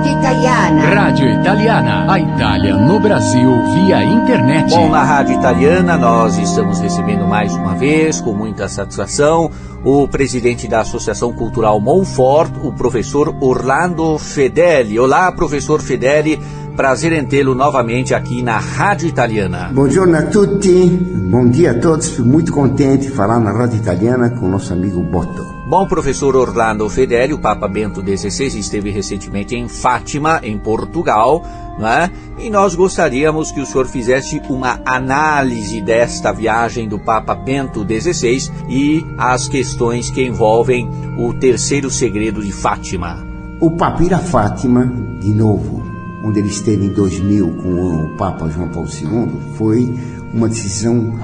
Rádio Italiana. Rádio Italiana, a Itália no Brasil via internet. Bom, na Rádio Italiana nós estamos recebendo mais uma vez, com muita satisfação, o presidente da Associação Cultural Monfort, o professor Orlando Fedeli. Olá, professor Fedeli, prazer em tê-lo novamente aqui na Rádio Italiana. Buongiorno a tutti, bom dia a todos, fico muito contente de falar na Rádio Italiana com o nosso amigo Botto. Bom, professor Orlando Fedeli, o Papa Bento XVI esteve recentemente em Fátima, em Portugal, né? E nós gostaríamos que o senhor fizesse uma análise desta viagem do Papa Bento XVI e as questões que envolvem o terceiro segredo de Fátima. O Papa ir a Fátima, de novo, onde ele esteve em 2000 com o Papa João Paulo II, foi uma decisão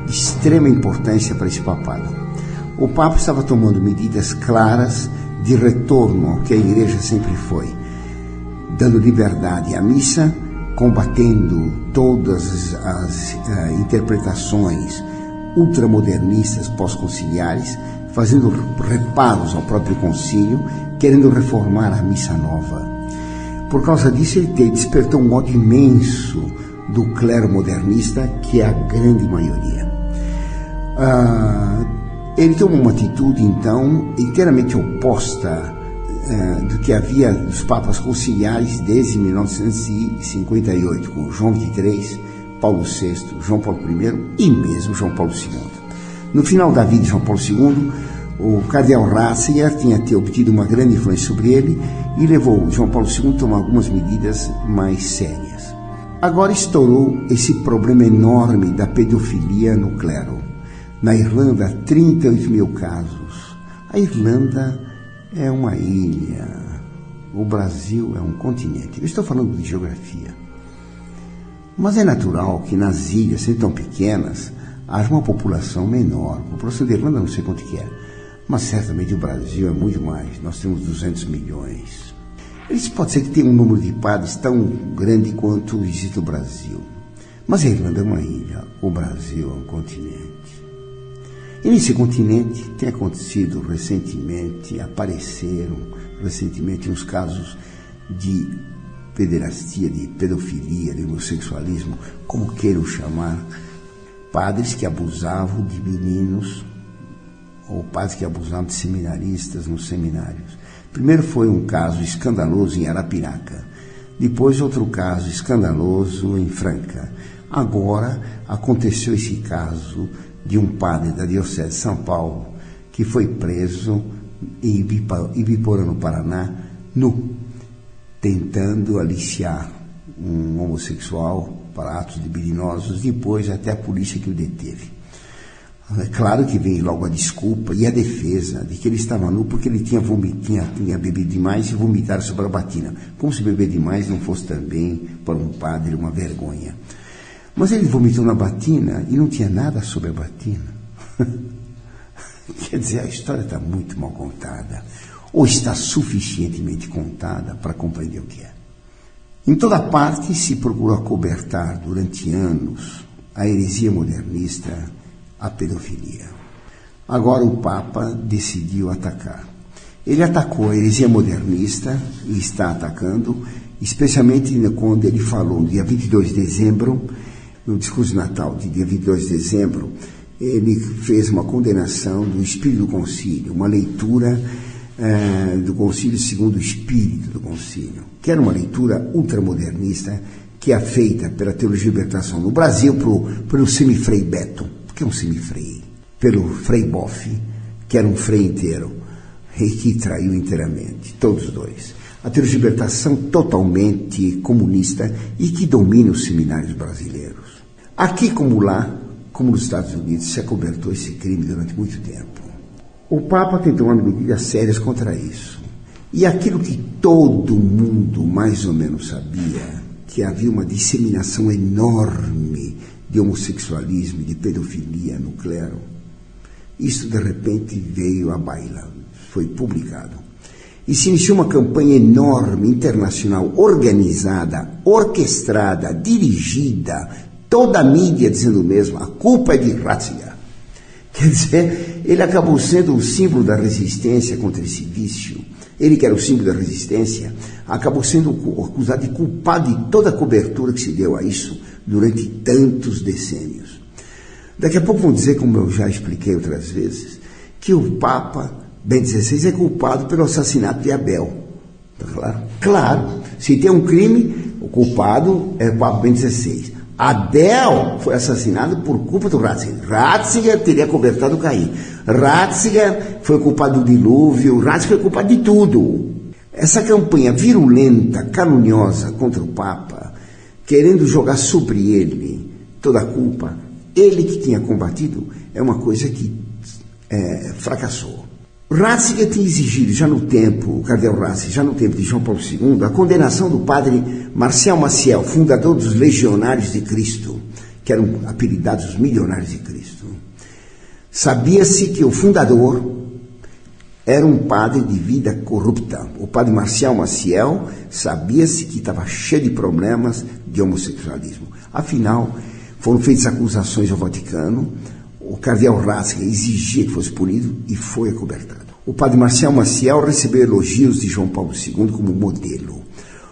de extrema importância para esse papado. O Papa estava tomando medidas claras de retorno ao que a Igreja sempre foi, dando liberdade à missa, combatendo todas as interpretações ultramodernistas pós-conciliares, fazendo reparos ao próprio concílio, querendo reformar a missa nova. Por causa disso, ele despertou um ódio imenso do clero modernista, que é a grande maioria. Ele tomou uma atitude, então, inteiramente oposta do que havia dos papas conciliares desde 1958, com João XXIII, Paulo VI, João Paulo I e mesmo João Paulo II. No final da vida de João Paulo II, o cardeal Ratzinger tinha obtido uma grande influência sobre ele e levou João Paulo II a tomar algumas medidas mais sérias. Agora estourou esse problema enorme da pedofilia no clero. Na Irlanda, 38 mil casos. A Irlanda é uma ilha. O Brasil é um continente. Eu estou falando de geografia. Mas é natural que nas ilhas, sendo tão pequenas, haja uma população menor. A população da Irlanda não sei quanto que é. Mas certamente o Brasil é muito mais. Nós temos 200 milhões. Isso pode ser que tenha um número de padres tão grande quanto existe no Brasil. Mas a Irlanda é uma ilha. O Brasil é um continente. E nesse continente tem acontecido recentemente, apareceram recentemente uns casos de pederastia, de pedofilia, de homossexualismo, como queiram chamar, padres que abusavam de meninos ou padres que abusavam de seminaristas nos seminários. Primeiro foi um caso escandaloso em Arapiraca, depois outro caso escandaloso em Franca. Agora aconteceu esse caso de um padre da Diocese de São Paulo que foi preso em Ibiporã, no Paraná, nu, tentando aliciar um homossexual para atos libidinosos, depois até a polícia que o deteve. É claro que vem logo a desculpa e a defesa de que ele estava nu porque ele tinha bebido demais e vomitado sobre a batina, como se beber demais não fosse também para um padre uma vergonha. Mas ele vomitou na batina e não tinha nada sobre a batina. Quer dizer, a história está muito mal contada, ou está suficientemente contada para compreender o que é. Em toda parte se procurou acobertar durante anos a heresia modernista, a pedofilia. Agora o Papa decidiu atacar. Ele atacou a heresia modernista e está atacando, especialmente quando ele falou no dia 22 de dezembro, no discurso de Natal de dia 22 de dezembro, ele fez uma condenação do espírito do concílio, uma leitura do concílio segundo o espírito do concílio, que era uma leitura ultramodernista que é feita pela teologia de libertação no Brasil pelo semifrei Beto, que é um semifrei, pelo frei Boff, que era um frei inteiro, e que traiu inteiramente, todos os dois. A teologia de libertação totalmente comunista e que domina os seminários brasileiros. Aqui como lá, como nos Estados Unidos, se acobertou esse crime durante muito tempo. O Papa tem tomado medidas sérias contra isso. E aquilo que todo mundo mais ou menos sabia, que havia uma disseminação enorme de homossexualismo e de pedofilia no clero, isso de repente veio à baila, foi publicado. E se iniciou uma campanha enorme, internacional, organizada, orquestrada, dirigida, toda a mídia dizendo o mesmo, a culpa é de Ratzinger. Quer dizer, ele acabou sendo o símbolo da resistência contra esse vício. ele que era o símbolo da resistência, acabou sendo acusado de culpado de toda a cobertura que se deu a isso durante tantos decênios. Daqui a pouco vão dizer, como eu já expliquei outras vezes, que o Papa Bento XVI é culpado pelo assassinato de Abel. Tá claro? Claro, se tem um crime, o culpado é o Papa Bento XVI. Abel foi assassinado por culpa do Ratzinger. Ratzinger teria cobertado Caim. Ratzinger foi culpado do dilúvio. Ratzinger foi culpado de tudo. Essa campanha virulenta, caluniosa contra o Papa, querendo jogar sobre ele toda a culpa, ele que tinha combatido, é uma coisa que fracassou. Ratzinger tinha exigido já no tempo, o cardeal Ratzinger, já no tempo de João Paulo II, a condenação do padre Marcial Maciel, fundador dos Legionários de Cristo, que eram apelidados os Milionários de Cristo. Sabia-se que o fundador era um padre de vida corrupta. O padre Marcial Maciel sabia-se que estava cheio de problemas de homossexualismo. Afinal, foram feitas acusações ao Vaticano, o cardeal Ratzinger exigia que fosse punido e foi acobertado. O padre Marcial Maciel recebeu elogios de João Paulo II como modelo,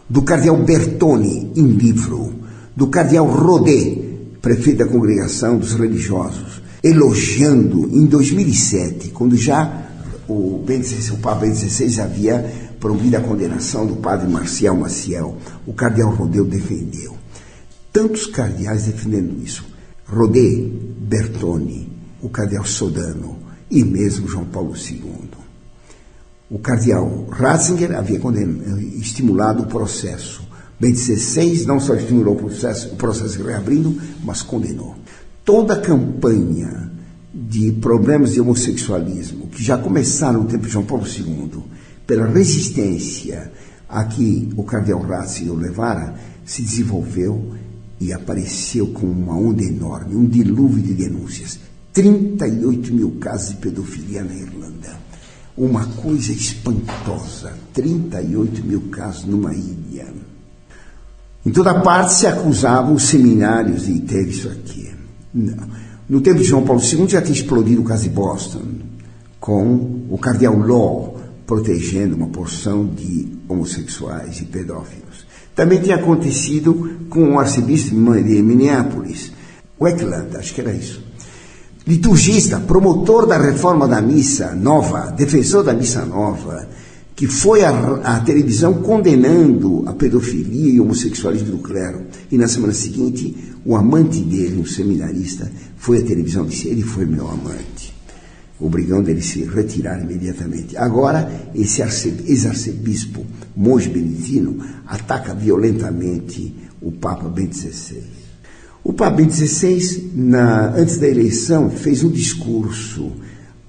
do cardeal Bertone em livro, do cardeal Rodet, prefeito da Congregação dos Religiosos, elogiando em 2007, quando já o Papa Bento XVI havia promovido a condenação do padre Marcial Maciel, o cardeal Rodet o defendeu. Tantos cardeais defendendo isso. Rodet, Bertone, o cardeal Sodano e mesmo João Paulo II. O cardeal Ratzinger havia estimulado o processo. Bento XVI não só estimulou o processo reabrindo, mas condenou. Toda a campanha de problemas de homossexualismo, que já começaram no tempo de João Paulo II, pela resistência a que o cardeal Ratzinger o levara, se desenvolveu e apareceu com uma onda enorme, um dilúvio de denúncias. 38 mil casos de pedofilia na Irlanda. Uma coisa espantosa. 38 mil casos numa ilha. Em toda parte se acusavam os seminários de ter isso aqui. No tempo de João Paulo II já tinha explodido o caso de Boston, com o cardeal Law protegendo uma porção de homossexuais e pedófilos. Também tinha acontecido com o arcebispo de Minneapolis, Wakeland, acho que era isso. Liturgista, promotor da reforma da missa nova, defensor da missa nova, que foi à televisão condenando a pedofilia e o homossexualismo do clero. E na semana seguinte, o amante dele, um seminarista, foi à televisão e disse: ele foi meu amante, obrigando ele a se retirar imediatamente. Agora, esse ex-arcebispo, monge beneditino, ataca violentamente o Papa Bento XVI. O Papa Bento XVI, antes da eleição, fez um discurso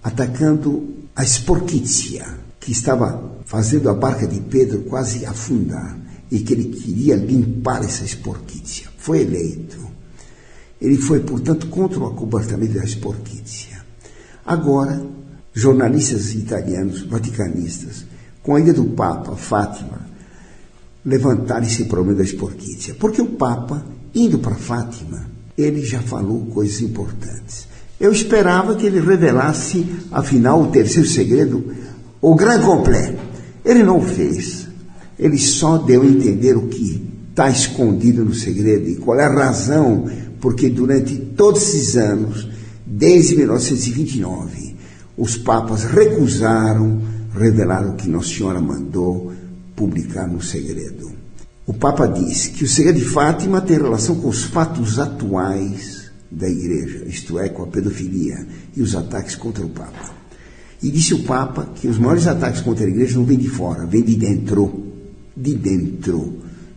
atacando a esporquícia, que estava fazendo a barca de Pedro quase afundar, e que ele queria limpar essa esporquícia. Foi eleito. Ele foi, portanto, contra o acobertamento da esporquícia. Agora, jornalistas italianos, vaticanistas, com a ida do Papa, Fátima, levantaram esse problema da esporquícia. Porque o Papa, indo para Fátima, ele já falou coisas importantes. Eu esperava que ele revelasse, afinal, o terceiro segredo, o grand complet. Ele não o fez. Ele só deu a entender o que está escondido no segredo e qual é a razão porque durante todos esses anos, desde 1929, os papas recusaram revelar o que Nossa Senhora mandou publicar no segredo. O Papa diz que o segredo de Fátima tem relação com os fatos atuais da Igreja, isto é, com a pedofilia e os ataques contra o Papa. E disse o Papa que os maiores ataques contra a Igreja não vêm de fora, vêm de dentro,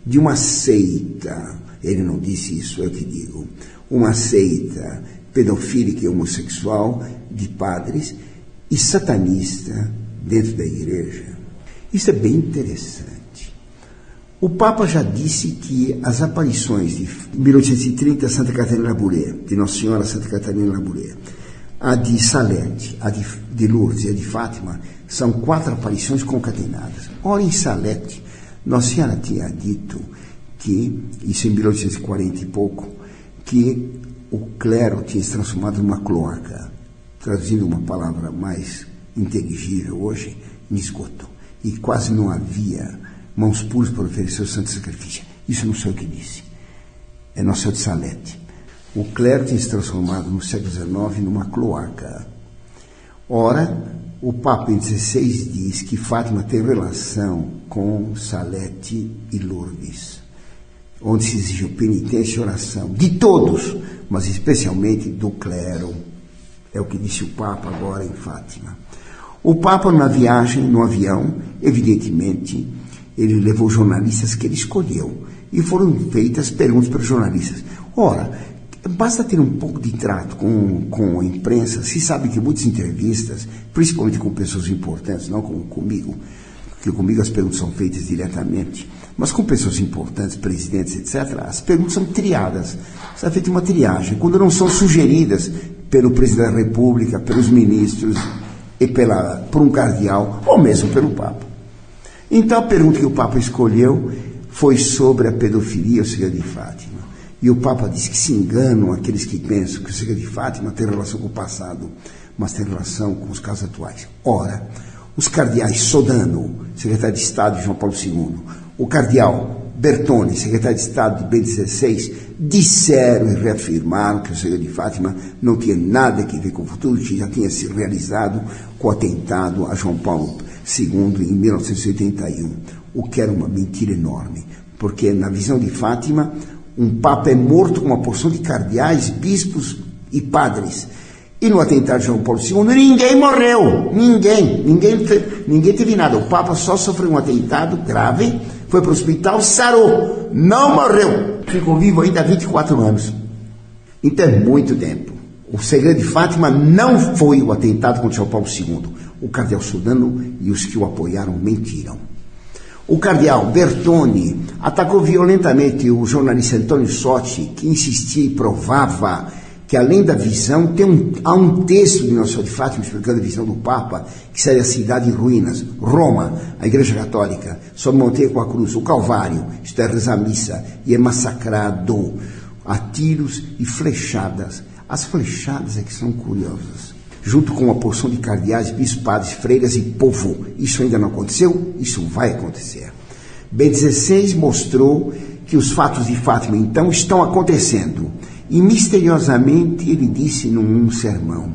de uma seita. Ele não disse isso, é o que digo. Uma seita pedofílica e homossexual de padres e satanista dentro da Igreja. Isso é bem interessante. O Papa já disse que as aparições de 1830, Santa Catarina Labouré, de Nossa Senhora Santa Catarina Labouré, a de Salete, a de Lourdes e a de Fátima, são 4 aparições concatenadas. Ora, em Salete, Nossa Senhora tinha dito que, isso em 1840 e pouco, que o clero tinha se transformado numa cloaca, traduzindo uma palavra mais inteligível hoje, em esgoto. e quase não havia mãos puras para oferecer o santo sacrifício. Isso não sou eu que disse. É Nosso Senhor de Salete. O clero tinha se transformado no século XIX numa cloaca. Ora, o Papa em 16 diz que Fátima tem relação com Salete e Lourdes, onde se exigiu penitência e oração de todos, mas especialmente do clero. É o que disse o Papa agora em Fátima. O Papa, na viagem, no avião, evidentemente, ele levou jornalistas que ele escolheu e foram feitas perguntas para os jornalistas. Ora, basta ter um pouco de trato com a imprensa. Se sabe que muitas entrevistas, principalmente com pessoas importantes, não como comigo, porque comigo as perguntas são feitas diretamente, mas com pessoas importantes, presidentes, etc., as perguntas são triadas. Está feita uma triagem. Quando não são sugeridas pelo presidente da República, pelos ministros, e por um cardeal, ou mesmo pelo Papa. Então a pergunta que o Papa escolheu foi sobre a pedofilia, o segredo de Fátima. E o Papa disse que se enganam aqueles que pensam que o segredo de Fátima tem relação com o passado, mas tem relação com os casos atuais. Ora, os cardeais Sodano, secretário de Estado de João Paulo II, o cardeal Bertone, secretário de Estado de Bento XVI, disseram e reafirmaram que o segredo de Fátima não tinha nada a ver com o futuro, que já tinha se realizado com o atentado a João Paulo II em 1981, o que era uma mentira enorme, porque na visão de Fátima, um Papa é morto com uma porção de cardeais, bispos e padres. E no atentado de João Paulo II, ninguém morreu. Ninguém teve nada. O Papa só sofreu um atentado grave, foi para o hospital, sarou, não morreu. Ficou vivo ainda há 24 anos. Então é muito tempo. O segredo de Fátima não foi o atentado contra João Paulo II. O cardeal Sodano e os que o apoiaram mentiram. O cardeal Bertone atacou violentamente o jornalista Antônio Sotti, que insistia e provava que além da visão, há um texto de Nossa Senhora de Fátima explicando a visão do Papa, que seria a cidade em ruínas, Roma, a Igreja Católica, sob montanha com a cruz, o Calvário, isto é, reza a missa, e é massacrado a tiros e flechadas. As flechadas é que são curiosas. Junto com uma porção de cardeais, bispos, padres, freiras e povo. Isso ainda não aconteceu? Isso vai acontecer. Bento XVI mostrou que os fatos de Fátima, então, estão acontecendo. E, misteriosamente, ele disse num sermão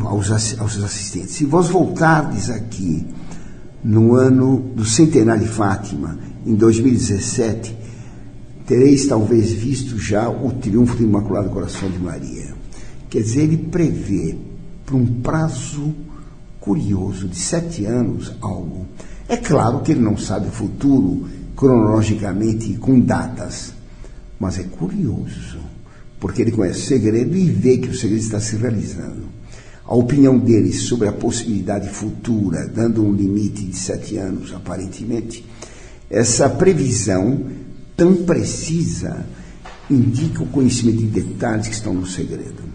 aos assistentes: se vós voltardes aqui no ano do centenário de Fátima, em 2017, tereis talvez visto já o triunfo do Imaculado Coração de Maria. Quer dizer, ele prevê, por um prazo curioso de 7 anos, algo. É claro que ele não sabe o futuro cronologicamente com datas, mas é curioso, porque ele conhece o segredo e vê que o segredo está se realizando. A opinião dele sobre a possibilidade futura, dando um limite de 7 anos, aparentemente, essa previsão tão precisa indica o conhecimento de detalhes que estão no segredo.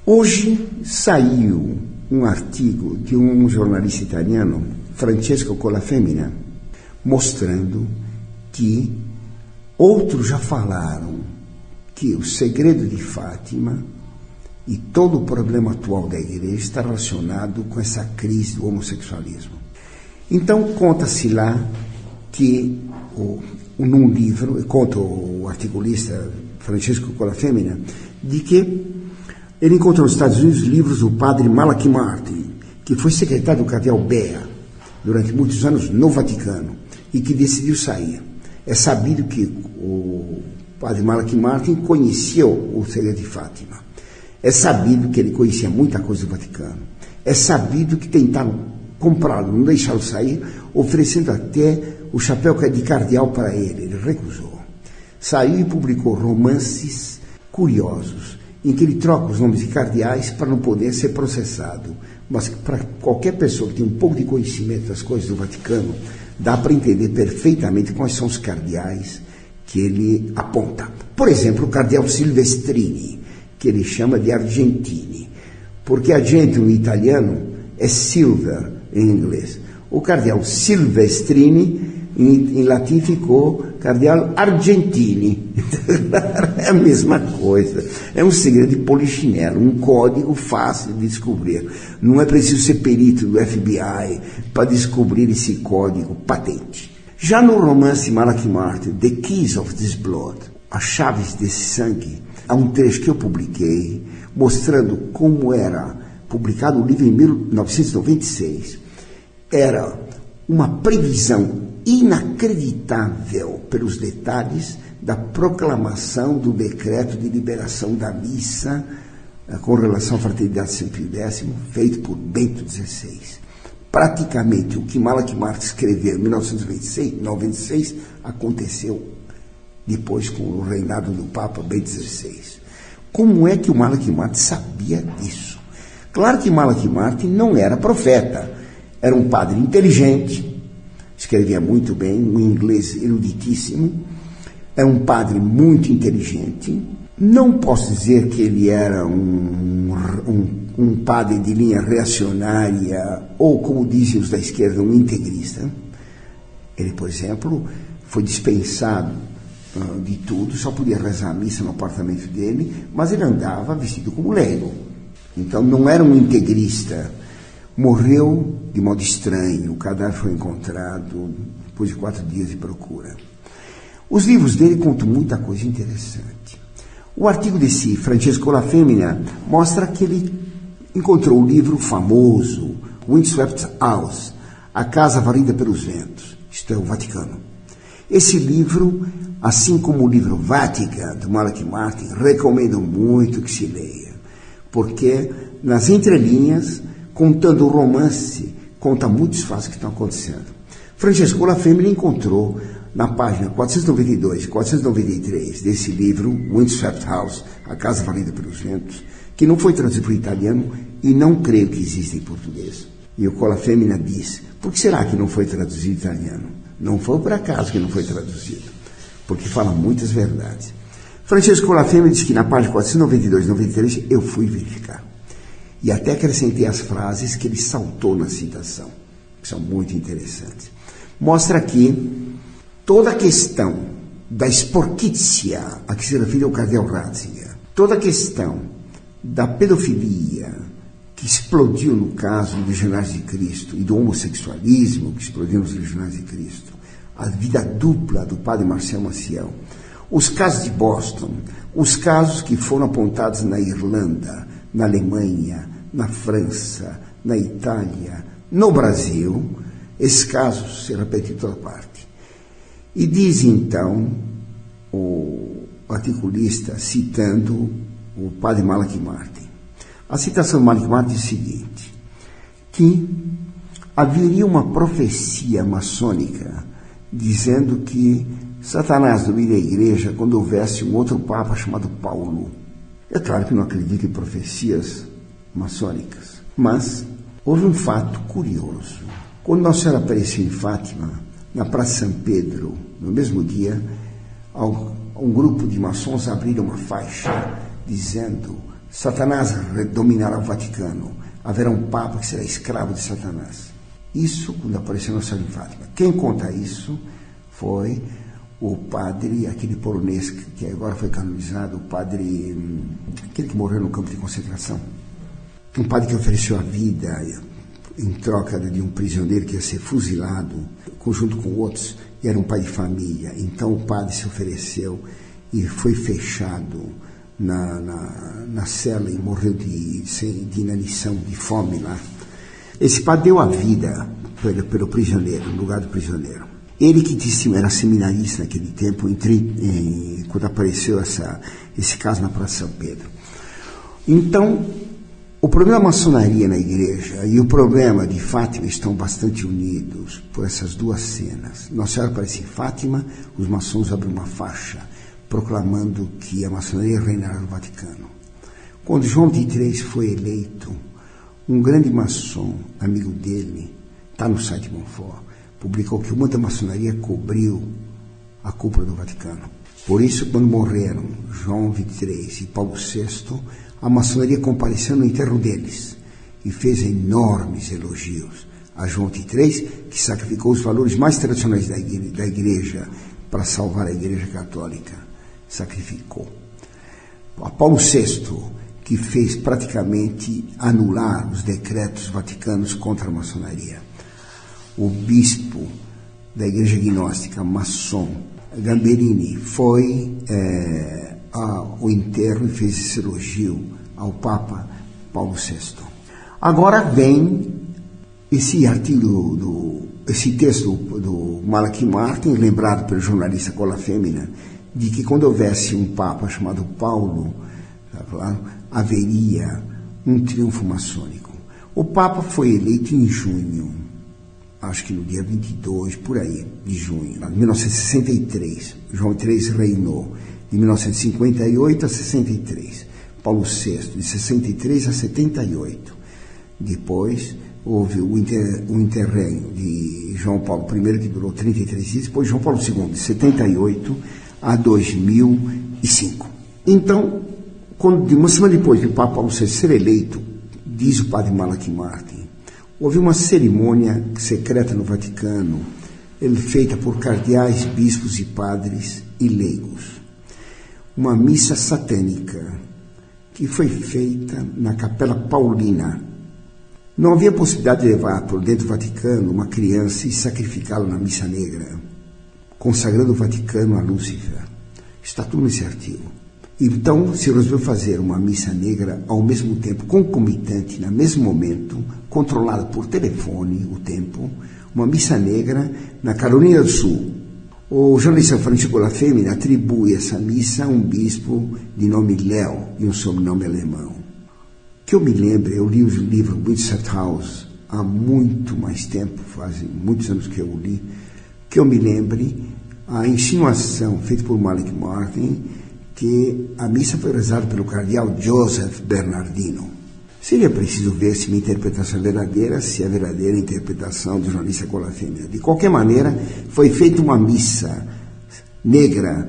Hoje saiu um artigo de um jornalista italiano, Francesco Colafemina, mostrando que outros já falaram que o segredo de Fátima e todo o problema atual da igreja está relacionado com essa crise do homossexualismo. Então, conta-se lá que, num livro, conta o articulista Francesco Colafemina, de que ele encontrou nos Estados Unidos livros do padre Malachi Martin, que foi secretário do cardeal Bea durante muitos anos no Vaticano e que decidiu sair. É sabido que o padre Malachi Martin conhecia o segredo de Fátima. É sabido que ele conhecia muita coisa do Vaticano. É sabido que tentaram comprá-lo, não deixá-lo sair, oferecendo até o chapéu de cardeal para ele. Ele recusou. Saiu e publicou romances curiosos, em que ele troca os nomes de cardeais para não poder ser processado. Mas para qualquer pessoa que tem um pouco de conhecimento das coisas do Vaticano, dá para entender perfeitamente quais são os cardeais que ele aponta. Por exemplo, o cardeal Silvestrini, que ele chama de Argentini, porque Argentino em italiano é silver em inglês. O cardeal Silvestrini, em latim ficou cardeal Argentini. É a mesma coisa. É um segredo de polichinelo, um código fácil de descobrir. Não é preciso ser perito do FBI para descobrir esse código patente. Já no romance Malachi Martin, The Keys of This Blood, As Chaves desse Sangue, há um trecho que eu publiquei mostrando como era publicado o livro em 1996. Era uma previsão inacreditável pelos detalhes da proclamação do decreto de liberação da missa com relação à Fraternidade São Pio X, feito por Bento XVI. Praticamente o que Malachi Martin escreveu em 1996 aconteceu depois com o reinado do Papa Bento XVI. Como é que o Malachi Martin sabia disso? Claro que Malachi Martin não era profeta, era um padre inteligente, escrevia muito bem, um inglês eruditíssimo, era um padre muito inteligente. Não posso dizer que ele era um padre de linha reacionária ou, como dizem os da esquerda, um integrista. Ele, por exemplo, foi dispensado de tudo, só podia rezar a missa no apartamento dele, mas ele andava vestido como leigo. Então não era um integrista. Morreu de modo estranho, o cadáver foi encontrado depois de 4 dias de procura. Os livros dele contam muita coisa interessante. O artigo desse Francesco La Femmina mostra que ele encontrou o livro famoso, Windswept House, A Casa Varrida pelos Ventos, isto é, o Vaticano. Esse livro, assim como o livro Vatican, do Malachi Martin, recomendo muito que se leia, porque nas entrelinhas, contando o romance, conta muitos fatos que estão acontecendo. Francesco La Femmina encontrou na página 492 e 493 desse livro, Windswept House, A Casa Varrida pelos Ventos, que não foi traduzido para o italiano e não creio que exista em português. E o La Femmina diz, por que será que não foi traduzido em italiano? Não foi por acaso que não foi traduzido, porque fala muitas verdades. Francesco La Femmina diz que na página 492 e 93 eu fui verificar. E até acrescentei as frases que ele saltou na citação, que são muito interessantes. Mostra aqui toda a questão da esporquícia a que se refere o cardeal Ratzinger, toda a questão da pedofilia que explodiu no caso dos Legionários de Cristo e do homossexualismo que explodiu nos Legionários de Cristo, a vida dupla do padre Marcel Maciel, os casos de Boston, os casos que foram apontados na Irlanda, na Alemanha, na França, na Itália, no Brasil, esses casos se repetem em toda parte. E diz então o articulista, citando o padre Malachi Martin. A citação do Malachi Martin diz o seguinte, que haveria uma profecia maçônica dizendo que Satanás dominaria a igreja quando houvesse um outro papa chamado Paulo. É claro que não acredito em profecias maçônicas, mas houve um fato curioso. Quando Nossa Senhora apareceu em Fátima, na Praça São Pedro, no mesmo dia, um grupo de maçons abriram uma faixa dizendo: Satanás dominará o Vaticano, haverá um papa que será escravo de Satanás. Isso quando apareceu Nossa Senhora em Fátima. Quem conta isso foi o padre, aquele polonês que agora foi canonizado, o padre, aquele que morreu no campo de concentração. Um padre que ofereceu a vida em troca de um prisioneiro que ia ser fuzilado, junto com outros, e era um pai de família. Então o padre se ofereceu e foi fechado na cela e morreu de inanição, de fome lá. Esse padre deu a vida pelo prisioneiro, no lugar do prisioneiro. Ele que disse, era seminarista naquele tempo, quando apareceu esse caso na Praça São Pedro. Então, o problema da maçonaria na igreja e o problema de Fátima estão bastante unidos por essas duas cenas. Nossa Senhora aparece em Fátima, os maçons abrem uma faixa proclamando que a maçonaria reinará no Vaticano. Quando João XXIII foi eleito, um grande maçom, amigo dele, está no site Monfort, publicou que uma da maçonaria cobriu a cúpula do Vaticano. Por isso, quando morreram João XXIII e Paulo VI, a maçonaria compareceu no enterro deles e fez enormes elogios a João XXIII, que sacrificou os valores mais tradicionais da igreja para salvar a Igreja Católica. Sacrificou. A Paulo VI, que fez praticamente anular os decretos vaticanos contra a maçonaria. O bispo da Igreja Gnóstica, maçom, Gamberini, foi ao enterro e fez esse elogio ao Papa Paulo VI. Agora vem esse artigo, esse texto do Malachi Martin, lembrado pelo jornalista Cola Fêmina, de que quando houvesse um Papa chamado Paulo, tá claro, haveria um triunfo maçônico. O Papa foi eleito em junho, acho que no dia 22, por aí, de junho, de 1963. João III reinou de 1958 a 63. Paulo VI, de 63 a 78. Depois houve o interregno de João Paulo I, que durou 33 dias, depois João Paulo II, de 78 a 2005. Então, uma semana depois do Papa Paulo VI ser eleito, diz o padre Malachi Martin, houve uma cerimônia secreta no Vaticano, feita por cardeais, bispos e padres e leigos. Uma missa satânica que foi feita na Capela Paulina. Não havia possibilidade de levar por dentro do Vaticano uma criança e sacrificá-la na missa negra, consagrando o Vaticano a Lúcifer. Está tudo nesse artigo. Então, se resolveu fazer uma missa negra ao mesmo tempo, concomitante, no mesmo momento, controlada por telefone, o tempo, uma missa negra na Carolina do Sul. O jornalista Francisco La Fêmina atribui essa missa a um bispo de nome Léo e um sobrenome alemão. Que eu me lembro, eu li o livro Winterthur há muito mais tempo, fazem muitos anos que eu o li, que eu me lembre a insinuação feita por Malachi Martin que a missa foi rezada pelo cardeal Joseph Bernardino. Seria preciso ver se minha interpretação é verdadeira, se é a verdadeira interpretação do jornalista Cola Fêmina. De qualquer maneira, foi feita uma missa negra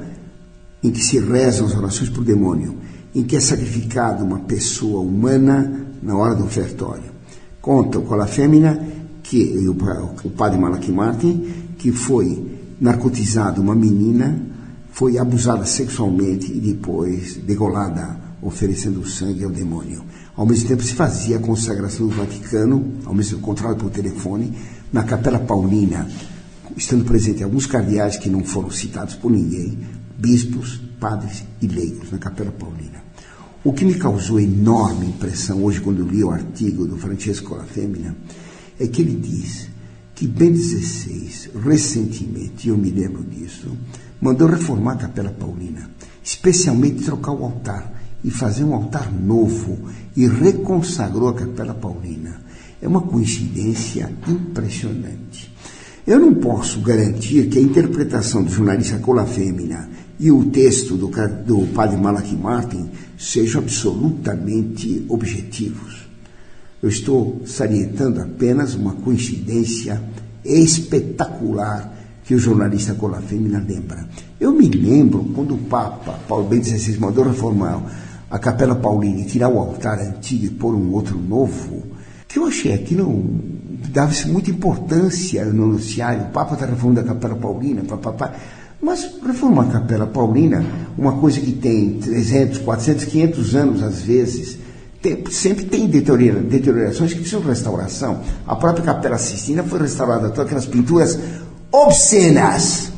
em que se rezam as orações por demônio, em que é sacrificada uma pessoa humana na hora do ofertório. Conta o Cola Fêmina, o padre Malachi Martin, que foi narcotizada uma menina, foi abusada sexualmente e depois degolada, oferecendo sangue ao demônio. Ao mesmo tempo se fazia a consagração do Vaticano, ao mesmo tempo controlado por telefone, na Capela Paulina, estando presente alguns cardeais que não foram citados por ninguém, bispos, padres e leigos na Capela Paulina. O que me causou enorme impressão hoje quando eu li o artigo do Francesco Cola Fêmina é que ele diz que Bento XVI, recentemente, e eu me lembro disso, mandou reformar a Capela Paulina, especialmente trocar o altar e fazer um altar novo, e reconsagrou a Capela Paulina. É uma coincidência impressionante. Eu não posso garantir que a interpretação do jornalista Cola Fêmina e o texto do padre Malachi Martin sejam absolutamente objetivos. Eu estou salientando apenas uma coincidência espetacular que o jornalista Cola Fêmina lembra. Eu me lembro quando o Papa Paulo Bento XVI mandou reformar a Capela Paulina e tirar o altar antigo e pôr um outro novo, que eu achei que não dava-se muita importância no noticiário. O Papa está reformando a Capela Paulina, papapá. Mas reformar a Capela Paulina, uma coisa que tem 300, 400, 500 anos às vezes, sempre tem deteriorações que precisam de restauração. A própria Capela Sistina foi restaurada, todas aquelas pinturas obscenas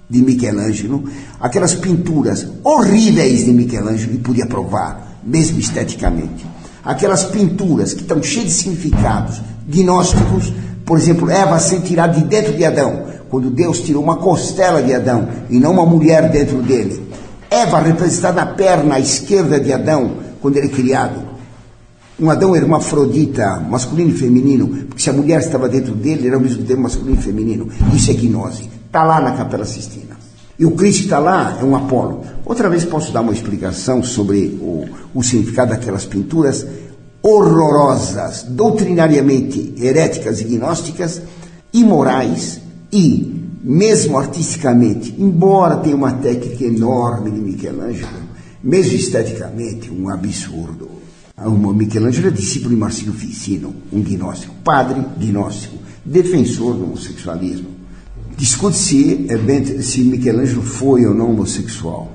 de Michelangelo, aquelas pinturas horríveis de Michelangelo, que podia provar, mesmo esteticamente. Aquelas pinturas que estão cheias de significados gnósticos, por exemplo, Eva sendo tirada de dentro de Adão, quando Deus tirou uma costela de Adão e não uma mulher dentro dele. Eva representada na perna esquerda de Adão, quando ele é criado. Um Adão hermafrodita, masculino e feminino, porque se a mulher estava dentro dele, era ao mesmo tempo masculino e feminino. Isso é gnose. Está lá na Capela Sistina. E o Cristo está lá, é um Apolo. Outra vez posso dar uma explicação sobre o significado daquelas pinturas horrorosas, doutrinariamente heréticas e gnósticas, imorais e, mesmo artisticamente, embora tenha uma técnica enorme de Michelangelo, mesmo esteticamente, um absurdo. O Michelangelo é discípulo de Marsilio Ficino, um gnóstico, padre gnóstico, defensor do homossexualismo. Discute-se se Michelangelo foi ou não homossexual.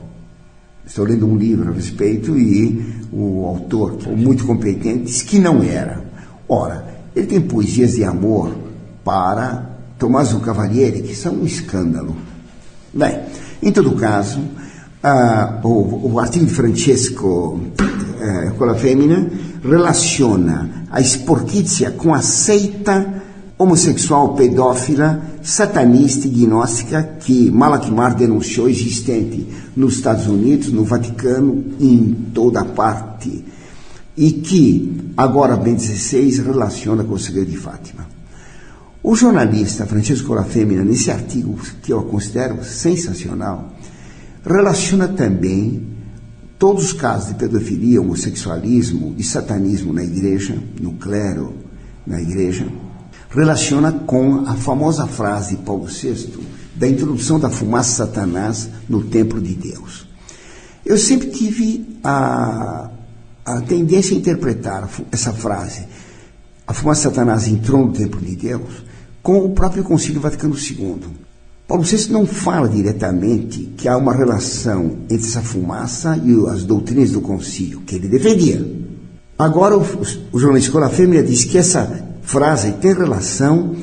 Estou lendo um livro a respeito e o autor, muito competente, diz que não era. Ora, ele tem poesias de amor para Tommaso Cavalieri, que são um escândalo. Bem, em todo caso, o artigo de Francesco con la femmina relaciona a esportizia com a seita homossexual pedófila, satanista e gnóstica que Malachi Marr denunciou existente nos Estados Unidos, no Vaticano e em toda parte, e que agora Bento XVI relaciona com o segredo de Fátima. O jornalista Francesco con la femmina, nesse artigo que eu considero sensacional, relaciona também todos os casos de pedofilia, homossexualismo e satanismo na igreja, no clero, na igreja, relaciona com a famosa frase de Paulo VI da introdução da fumaça Satanás no templo de Deus. Eu sempre tive a tendência a interpretar essa frase, a fumaça Satanás entrou no templo de Deus, com o próprio Concílio Vaticano II. Paulo VI não fala diretamente que há uma relação entre essa fumaça e as doutrinas do concílio, que ele defendia. Agora, o jornalista con la femmina diz que essa frase tem relação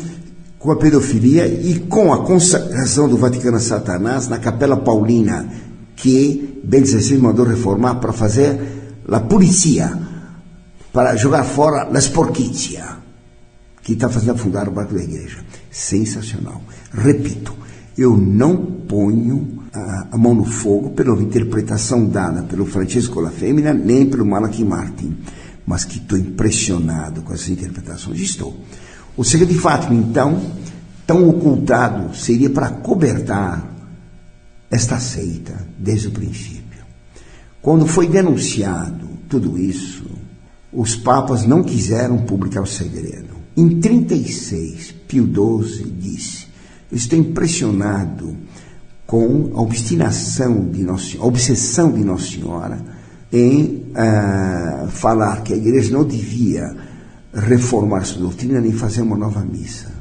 com a pedofilia e com a consagração do Vaticano a Satanás na Capela Paulina, que Bento XVI mandou reformar para fazer a polícia, para jogar fora a sporcizia, que está fazendo afundar o barco da igreja. Sensacional. Repito, eu não ponho a mão no fogo pela interpretação dada pelo Francesco con la femmina, nem pelo Malachi Martin, mas que estou impressionado com essas interpretações. Estou. O segredo de Fátima, então, tão ocultado, seria para cobertar esta seita desde o princípio. Quando foi denunciado tudo isso, os papas não quiseram publicar o segredo. Em 36, Pio XII disse: eu estou impressionado com a obstinação de a obsessão de Nossa Senhora em falar que a igreja não devia reformar sua doutrina nem fazer uma nova missa.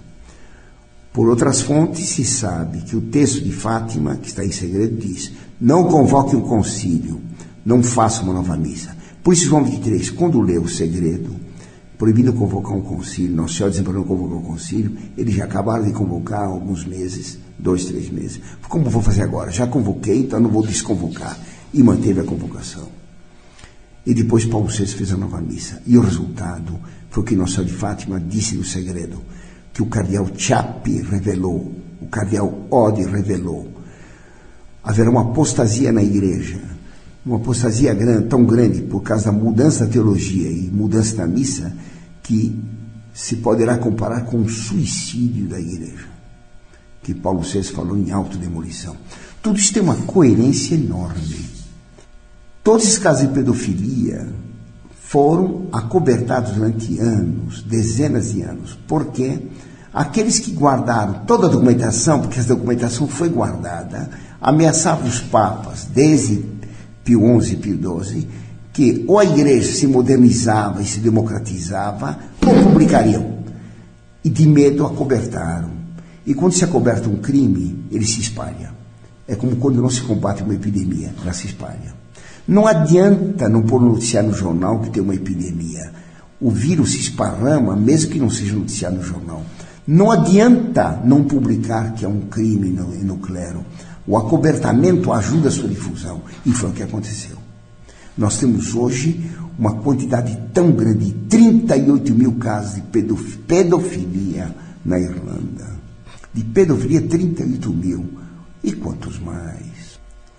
Por outras fontes se sabe que o texto de Fátima, que está em segredo, diz: não convoque um concílio, não faça uma nova missa. Por isso João 23, quando leu o segredo, proibindo convocar um concílio, Nossa Senhora dizendo para não convocar um concílio, eles já acabaram de convocar há alguns meses, 2, 3 meses. Como vou fazer agora? Já convoquei, então não vou desconvocar. E manteve a convocação. E depois Paulo VI fez a nova missa. E o resultado foi o que Nossa Senhora de Fátima disse no segredo, que o cardeal Ciappi revelou, o cardeal Oddi revelou. Haverá uma apostasia na igreja, uma apostasia tão grande por causa da mudança da teologia e mudança da missa, que se poderá comparar com o suicídio da igreja, que Paulo VI falou em autodemolição. Tudo isso tem uma coerência enorme. Todos esses casos de pedofilia foram acobertados durante anos, dezenas de anos, porque aqueles que guardaram toda a documentação, porque essa documentação foi guardada, ameaçavam os papas, desde Pio XI e Pio XII, que ou a igreja se modernizava e se democratizava, ou publicariam. E de medo acobertaram. E quando se acoberta um crime, ele se espalha. É como quando não se combate uma epidemia, ela se espalha. Não adianta não pôr noticiar no jornal que tem uma epidemia. O vírus se esparrama, mesmo que não seja noticiado no jornal. Não adianta não publicar que é um crime no clero. O acobertamento ajuda a sua difusão. E foi o que aconteceu. Nós temos hoje uma quantidade tão grande, de 38 mil casos de pedofilia na Irlanda. De pedofilia, 38 mil. E quantos mais?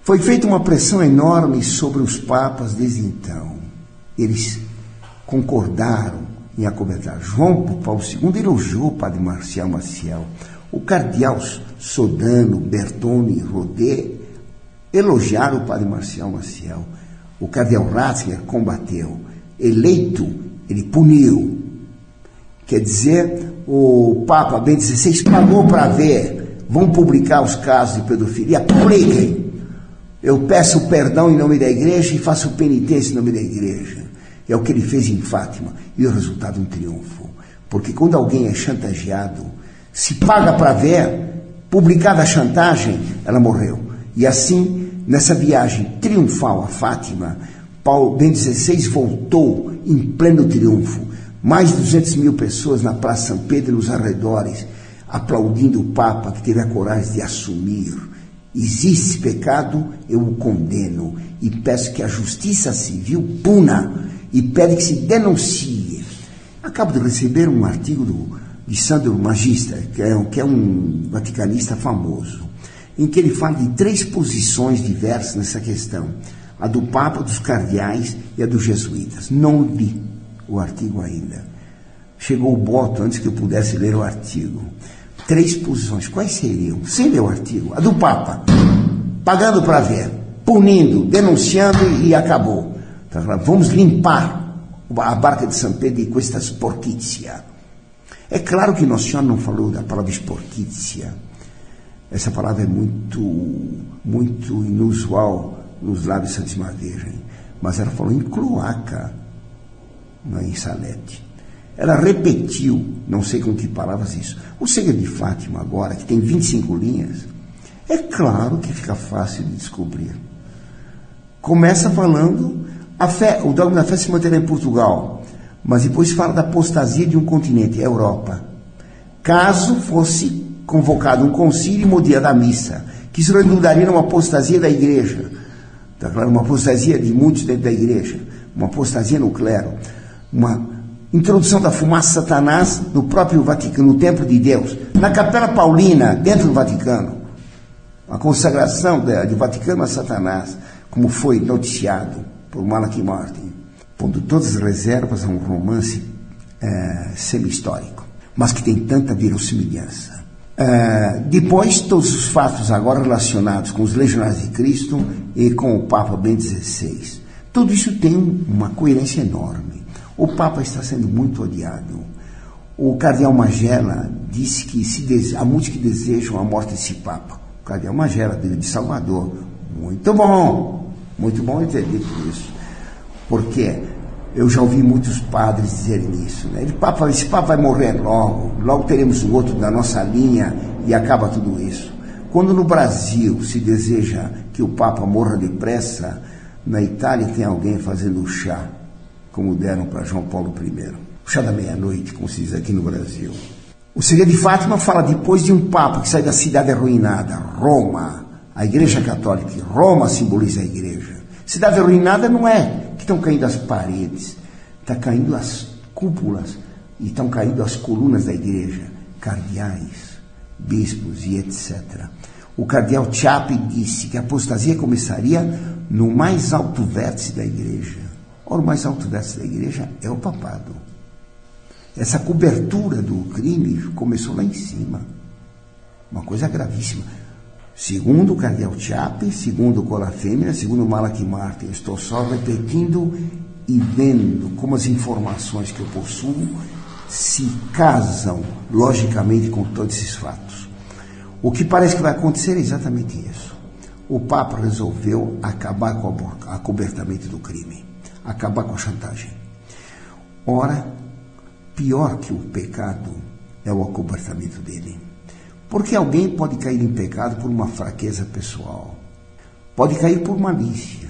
Foi feita uma pressão enorme sobre os papas desde então. Eles concordaram em acobertar. João Paulo II elogiou o padre Marcial Maciel. O cardeal Sodano, Bertone e Rodet elogiaram o padre Marcial Maciel. O cardeal Ratzinger combateu. Eleito, ele puniu. Quer dizer, o Papa Bento XVI pagou para ver. Vão publicar os casos de pedofilia? Publiquem. Eu peço perdão em nome da igreja e faço penitência em nome da igreja. É o que ele fez em Fátima. E o resultado, um triunfo. Porque quando alguém é chantageado, se paga para ver, publicada a chantagem, ela morreu. E assim, nessa viagem triunfal a Fátima, Bento XVI voltou em pleno triunfo. Mais de 200 mil pessoas na Praça São Pedro e nos arredores, aplaudindo o Papa que teve a coragem de assumir: existe pecado, eu o condeno e peço que a justiça civil puna e pede que se denuncie. Acabo de receber um artigo de Sandro Magista, que é um vaticanista famoso, em que ele fala de 3 posições diversas nessa questão: a do Papa, dos cardeais e a dos jesuítas. Não li o artigo ainda. Chegou o boto antes que eu pudesse ler o artigo. 3 posições. Quais seriam? Sem ler o artigo. A do Papa, pagando para ver, punindo, denunciando e acabou. Então, vamos limpar a barca de São Pedro com esta sporcizia. É claro que Nossa Senhora não falou da palavra sporcizia. Essa palavra é muito inusual nos lábios de Santíssima Virgem. Mas ela falou em cloaca, não é em Salete. Ela repetiu, não sei com que palavras isso. O Segredo de Fátima agora, que tem 25 linhas, é claro que fica fácil de descobrir. Começa falando, o dogma da fé se manterá em Portugal, mas depois fala da apostasia de um continente, a Europa. Caso fosse convocado um concílio e modiada a missa, que isso redundaria numa apostasia da igreja, tá claro? Uma apostasia de muitos dentro da igreja, uma apostasia no clero, uma introdução da fumaça de Satanás no próprio Vaticano, no templo de Deus, na Capela Paulina, dentro do Vaticano, a consagração do Vaticano a Satanás, como foi noticiado por Malachi Martin, pondo todas as reservas a um romance semi-histórico, mas que tem tanta verossimilhança. Depois, todos os fatos agora relacionados com os legionários de Cristo e com o Papa Bento XVI. Tudo isso tem uma coerência enorme. O Papa está sendo muito odiado. O cardeal Magela disse que há muitos que desejam a morte desse Papa. O cardeal Magela, de Salvador. Muito bom ele ter dito isso. Porque eu já ouvi muitos padres dizerem isso, né? Esse Papa vai morrer logo teremos um outro da nossa linha e acaba tudo isso. Quando no Brasil se deseja que o Papa morra depressa, na Itália tem alguém fazendo chá, como deram para João Paulo I. O chá da meia-noite, como se diz aqui no Brasil. O Segredo de Fátima fala depois de um Papa que sai da cidade arruinada, Roma, a Igreja Católica. Roma simboliza a Igreja. Cidade arruinada não é que estão caindo as paredes, está caindo as cúpulas e estão caindo as colunas da Igreja, cardeais, bispos e etc. O cardeal Ciappi disse que a apostasia começaria no mais alto vértice da Igreja. Ora, o mais alto vértice da Igreja é o papado. Essa cobertura do crime começou lá em cima. Uma coisa gravíssima. Segundo o cardeal Ciappi, segundo o Cola Fêmea, segundo o Malachi Martin, eu estou só repetindo e vendo como as informações que eu possuo se casam logicamente com todos esses fatos. O que parece que vai acontecer é exatamente isso. O Papa resolveu acabar com o acobertamento do crime, acabar com a chantagem. Ora, pior que o pecado é o acobertamento dele. Porque alguém pode cair em pecado por uma fraqueza pessoal, pode cair por malícia,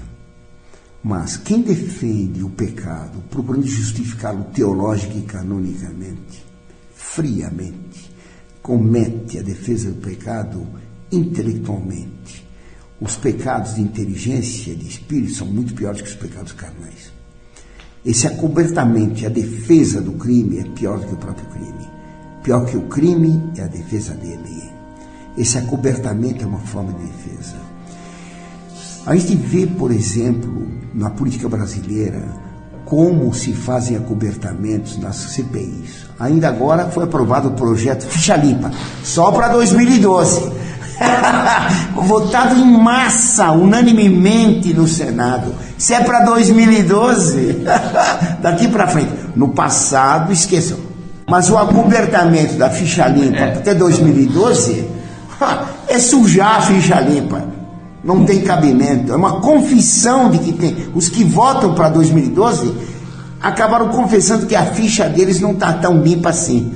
mas quem defende o pecado, procurando justificá-lo teológica e canonicamente, friamente, comete a defesa do pecado intelectualmente. Os pecados de inteligência e de espírito são muito piores que os pecados carnais. Esse acobertamento e a defesa do crime é pior do que o próprio crime. Pior que o crime é a defesa dele. Esse acobertamento é uma forma de defesa. A gente vê, por exemplo, na política brasileira, como se fazem acobertamentos nas CPIs. Ainda agora foi aprovado o projeto Ficha Limpa, só para 2012. Votado em massa, unanimemente no Senado. Se é para 2012, daqui para frente. No passado, esqueçam. Mas o acobertamento da ficha limpa até 2012 é sujar a ficha limpa. Não tem cabimento. É uma confissão de que tem. Os que votam para 2012 acabaram confessando que a ficha deles não está tão limpa assim.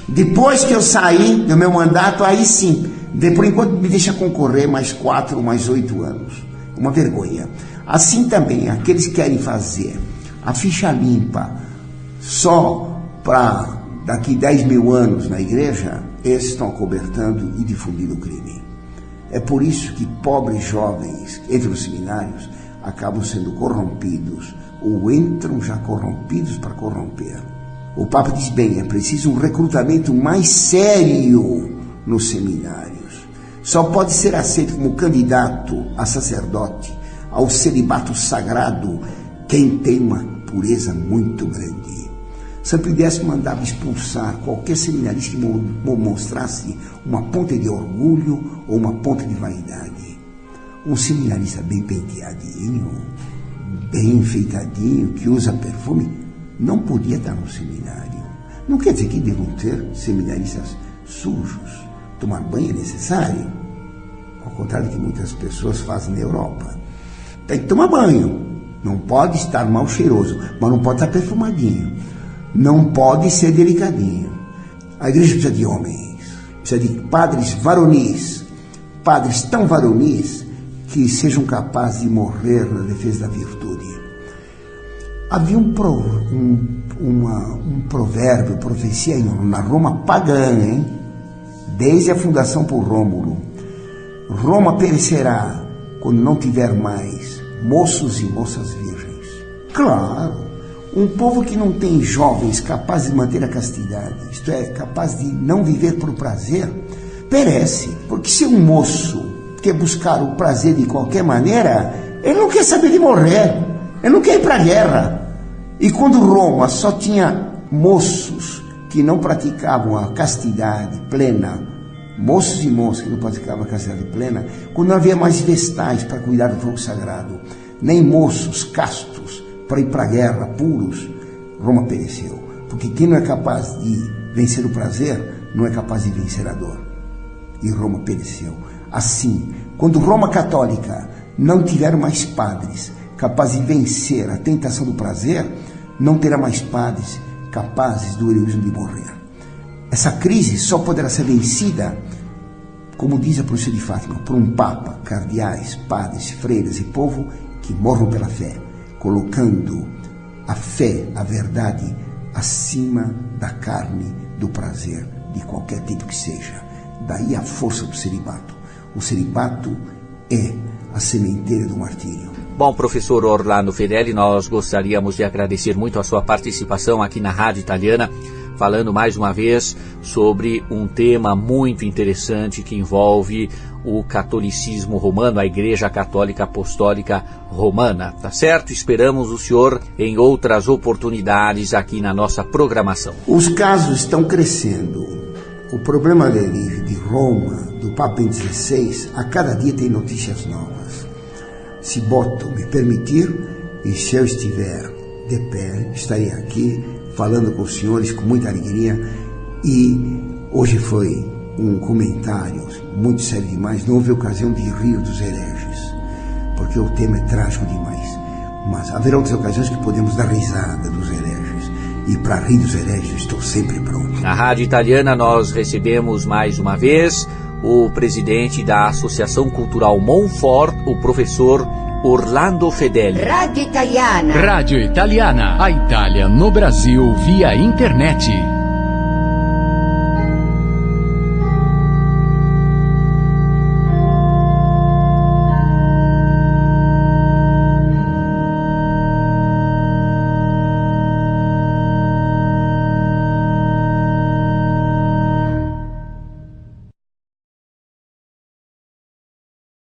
Depois que eu saí do meu mandato, aí sim, por enquanto me deixa concorrer mais 4, mais 8 anos. Uma vergonha. Assim também, aqueles que querem fazer a ficha limpa só para daqui 10 mil anos na igreja, esses estão acobertando e difundindo o crime. É por isso que pobres jovens entram nos seminários, acabam sendo corrompidos, ou entram já corrompidos para corromper. O Papa diz bem, é preciso um recrutamento mais sério nos seminários. Só pode ser aceito como candidato a sacerdote, ao celibato sagrado, quem tem uma pureza muito grande. São Pio X mandava expulsar qualquer seminarista que mostrasse uma ponta de orgulho ou uma ponta de vaidade. Um seminarista bem penteadinho, bem enfeitadinho, que usa perfume, não podia estar no seminário. Não quer dizer que devam ter seminaristas sujos. Tomar banho é necessário, ao contrário do que muitas pessoas fazem na Europa. Tem que tomar banho, não pode estar mal cheiroso, mas não pode estar perfumadinho, não pode ser delicadinho. A igreja precisa de homens, precisa de padres varonis, padres tão varonis que sejam capazes de morrer na defesa da virtude. Havia um provérbio, profecia na Roma pagã, hein? Desde a fundação por Rômulo. Roma perecerá quando não tiver mais moços e moças virgens. Claro, um povo que não tem jovens capazes de manter a castidade, isto é, capaz de não viver por prazer, perece. Porque se um moço quer buscar o prazer de qualquer maneira, ele não quer saber de morrer, ele não quer ir para a guerra. E quando Roma só tinha moços que não praticavam a castidade plena, moços e moças que não praticavam a castidade plena, quando não havia mais vestais para cuidar do fogo sagrado, nem moços castos para ir para a guerra puros, Roma pereceu. Porque quem não é capaz de vencer o prazer, não é capaz de vencer a dor. E Roma pereceu. Assim, quando Roma católica não tiver mais padres capazes de vencer a tentação do prazer, não terá mais padres capazes do heroísmo de morrer. Essa crise só poderá ser vencida, como diz a profecia de Fátima, por um papa, cardeais, padres, freiras e povo que morram pela fé, colocando a fé, a verdade, acima da carne, do prazer, de qualquer tipo que seja. Daí a força do celibato. O celibato é a sementeira do martírio. Bom, professor Orlando Fedeli, nós gostaríamos de agradecer muito a sua participação aqui na Rádio Italiana, falando mais uma vez sobre um tema muito interessante que envolve o catolicismo romano, a Igreja Católica Apostólica Romana, tá certo? Esperamos o senhor em outras oportunidades aqui na nossa programação. Os casos estão crescendo. O problema de Roma, do Papa Bento XVI, a cada dia tem notícias novas. Se Boto me permitir, e se eu estiver de pé, estarei aqui falando com os senhores com muita alegria. E hoje foi um comentário muito sério demais, não houve ocasião de rir dos hereges, porque o tema é trágico demais. Mas haverá outras ocasiões que podemos dar risada dos hereges, e para rir dos hereges estou sempre pronto. Na Rádio Italiana nós recebemos mais uma vez o presidente da Associação Cultural Monfort, o professor Orlando Fedeli. Rádio Italiana. Rádio Italiana. A Itália no Brasil via internet.